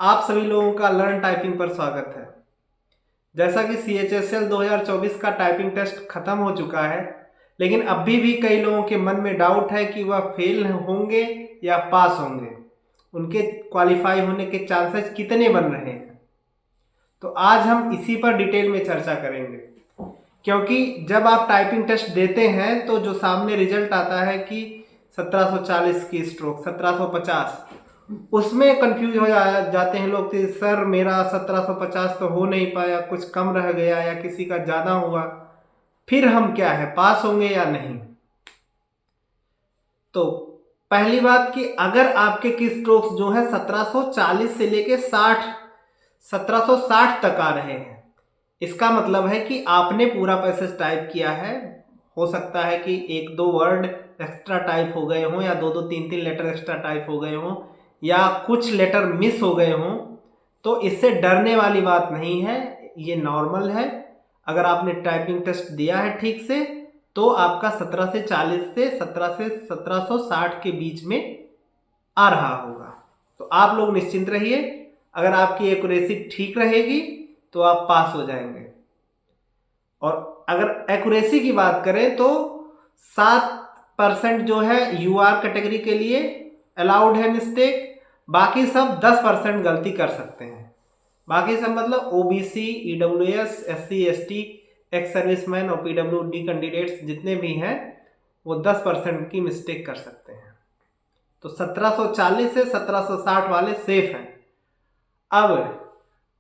आप सभी लोगों का लर्न टाइपिंग पर स्वागत है। जैसा कि CHSL 2024 का टाइपिंग टेस्ट खत्म हो चुका है, लेकिन अभी भी कई लोगों के मन में डाउट है कि वह फेल होंगे या पास होंगे, उनके क्वालिफाई होने के चांसेस कितने बन रहे हैं। तो आज हम इसी पर डिटेल में चर्चा करेंगे, क्योंकि जब आप टाइपिंग टेस्ट देते हैं तो जो सामने रिजल्ट आता है कि 1740 की स्ट्रोक 1750, उसमें कंफ्यूज हो जाते हैं लोग कि सर मेरा 1750 तो हो नहीं पाया, कुछ कम रह गया या किसी का ज़्यादा हुआ, फिर हम क्या है, पास होंगे या नहीं। तो पहली बात कि अगर आपके की स्ट्रोक्स जो है 1740 से लेके 1760 तक आ रहे हैं, इसका मतलब है कि आपने पूरा पैसेज टाइप किया है। हो सकता है कि एक दो वर्ड एक्स्ट्रा टाइप हो गए हों, या दो दो तीन तीन लेटर एक्स्ट्रा टाइप हो गए हों, या कुछ लेटर मिस हो गए हों। तो इससे डरने वाली बात नहीं है, ये नॉर्मल है। अगर आपने टाइपिंग टेस्ट दिया है ठीक से तो आपका 1740 से 1760 के बीच में आ रहा होगा। तो आप लोग निश्चिंत रहिए, अगर आपकी एक्यूरेसी ठीक रहेगी तो आप पास हो जाएंगे। और अगर एक्यूरेसी की बात करें तो 7% जो है UR कैटेगरी के लिए अलाउड है मिस्टेक, बाकी सब 10% गलती कर सकते हैं। बाकी सब मतलब OBC, EWS, SC, ST, ex serviceman और PWD कैंडिडेट्स जितने भी हैं वो 10% की मिस्टेक कर सकते हैं। तो 1740 से 1760 वाले सेफ हैं। अब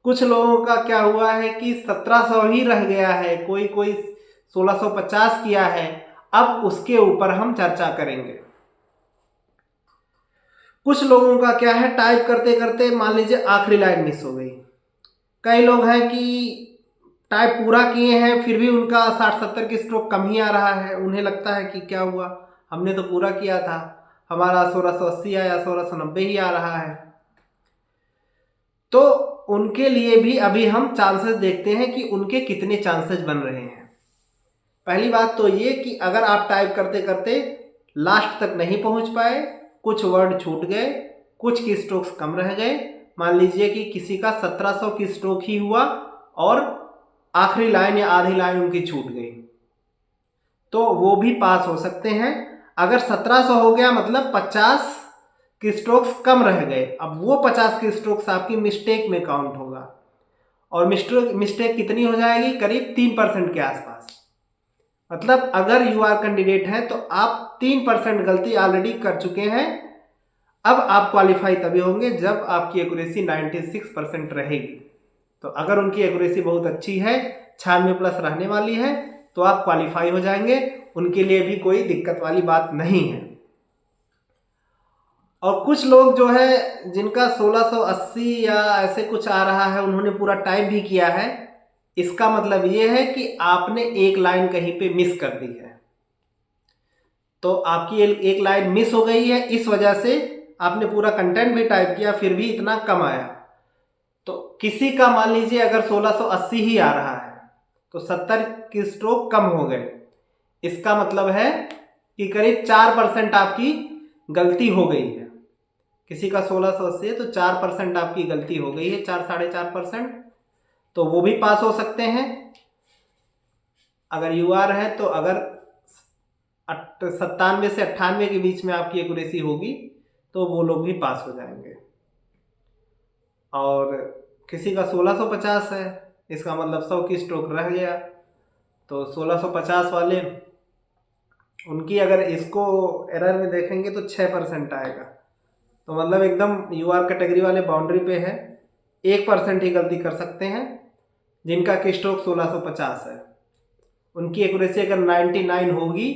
कुछ लोगों का क्या हुआ है कि 1700 ही रह गया है, कोई कोई 1650 किया है। अब उसके ऊपर हम चर्चा करेंगे। कुछ लोगों का क्या है, टाइप करते करते मान लीजिए आखिरी लाइन मिस हो गई। कई लोग हैं कि टाइप पूरा किए हैं फिर भी उनका 60-70 की स्ट्रोक कम ही आ रहा है। उन्हें लगता है कि क्या हुआ, हमने तो पूरा किया था, हमारा 1680 या 1690 ही आ रहा है। तो उनके लिए भी अभी हम चांसेस देखते हैं कि उनके कितने चांसेस बन रहे हैं। पहली बात तो ये कि अगर आप टाइप करते करते लास्ट तक नहीं पहुंच पाए, कुछ वर्ड छूट गए, कुछ की स्ट्रोक्स कम रह गए, मान लीजिए कि किसी का 1700 की स्ट्रोक ही हुआ और आखिरी लाइन या आधी लाइन उनकी छूट गई, तो वो भी पास हो सकते हैं। अगर 1700 हो गया मतलब 50 की स्ट्रोक्स कम रह गए, अब वो 50 की स्ट्रोक्स आपकी मिस्टेक में काउंट होगा। और मिस्टेक कितनी हो जाएगी, करीब 3% के आसपास। मतलब अगर UR कैंडिडेट हैं तो आप 3% गलती ऑलरेडी कर चुके हैं। अब आप क्वालिफाई तभी होंगे जब आपकी एक्यूरेसी 96% रहेगी। तो अगर उनकी एक्यूरेसी बहुत अच्छी है, 96+ रहने वाली है, तो आप क्वालिफाई हो जाएंगे। उनके लिए भी कोई दिक्कत वाली बात नहीं है। और कुछ लोग जो है जिनका 1680 या ऐसे कुछ आ रहा है, उन्होंने पूरा टाइप भी किया है, इसका मतलब ये है कि आपने एक लाइन कहीं पे मिस कर दी है। तो आपकी एक लाइन मिस हो गई है, इस वजह से आपने पूरा कंटेंट भी टाइप किया फिर भी इतना कम आया। तो किसी का मान लीजिए अगर 1680 ही आ रहा है तो 70 की स्ट्रोक कम हो गए, इसका मतलब है कि करीब 4% आपकी गलती हो गई है। किसी का 1680 है तो 4% आपकी गलती हो गई है, 4-4.5%, तो वो भी पास हो सकते हैं। अगर UR है तो अगर 97 से 98 के बीच में आपकी एक्यूरेसी होगी तो वो लोग भी पास हो जाएंगे। और किसी का 1650 है, इसका मतलब 100 की स्ट्रोक रह गया, तो 1650 वाले उनकी अगर इसको एरर में देखेंगे तो 6% आएगा। तो मतलब एकदम UR कैटेगरी वाले बाउंड्री पे है, 1% ही गलती कर सकते हैं जिनका की स्ट्रोक 1650 है। उनकी एक्यूरेसी अगर 99 होगी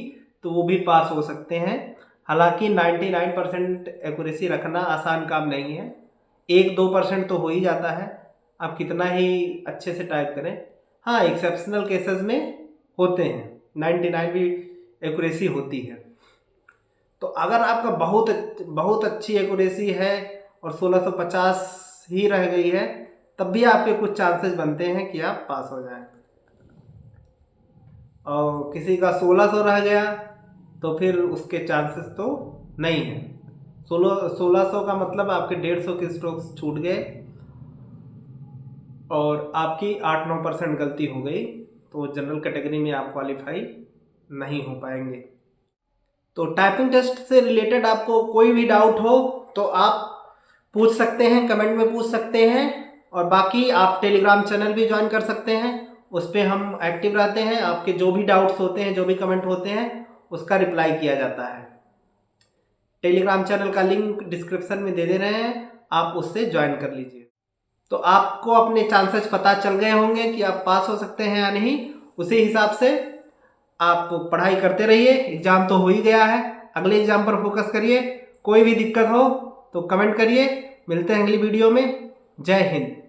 तो वो भी पास हो सकते हैं। हालांकि 99% एक्यूरेसी रखना आसान काम नहीं है, 1-2% तो हो ही जाता है, आप कितना ही अच्छे से टाइप करें। हाँ, एक्सेप्शनल केसेस में होते हैं, 99 भी एक्यूरेसी होती है। तो अगर आपका बहुत बहुत अच्छी एक्यूरेसी है और 1650 ही रह गई है, तब भी आपके कुछ चांसेस बनते हैं कि आप पास हो जाएं। और किसी का 1600 रह गया तो फिर उसके चांसेस तो नहीं है। 1600 का मतलब आपके 150 के स्ट्रोक्स छूट गए, और आपकी 8-9% गलती हो गई तो जनरल कैटेगरी में आप क्वालिफाई नहीं हो पाएंगे। तो टाइपिंग टेस्ट से रिलेटेड आपको कोई भी डाउट हो तो आप पूछ सकते हैं, कमेंट में पूछ सकते हैं। और बाकी आप टेलीग्राम चैनल भी ज्वाइन कर सकते हैं, उस पर हम एक्टिव रहते हैं। आपके जो भी डाउट्स होते हैं, जो भी कमेंट होते हैं, उसका रिप्लाई किया जाता है। टेलीग्राम चैनल का लिंक डिस्क्रिप्शन में दे रहे हैं, आप उससे ज्वाइन कर लीजिए। तो आपको अपने चांसेस पता चल गए होंगे कि आप पास हो सकते हैं या नहीं। उसी हिसाब से आप पढ़ाई करते रहिए। एग्जाम तो हो ही गया है, अगले एग्जाम पर फोकस करिए। कोई भी दिक्कत हो तो कमेंट करिए। मिलते हैं अगली वीडियो में। जय हिंद।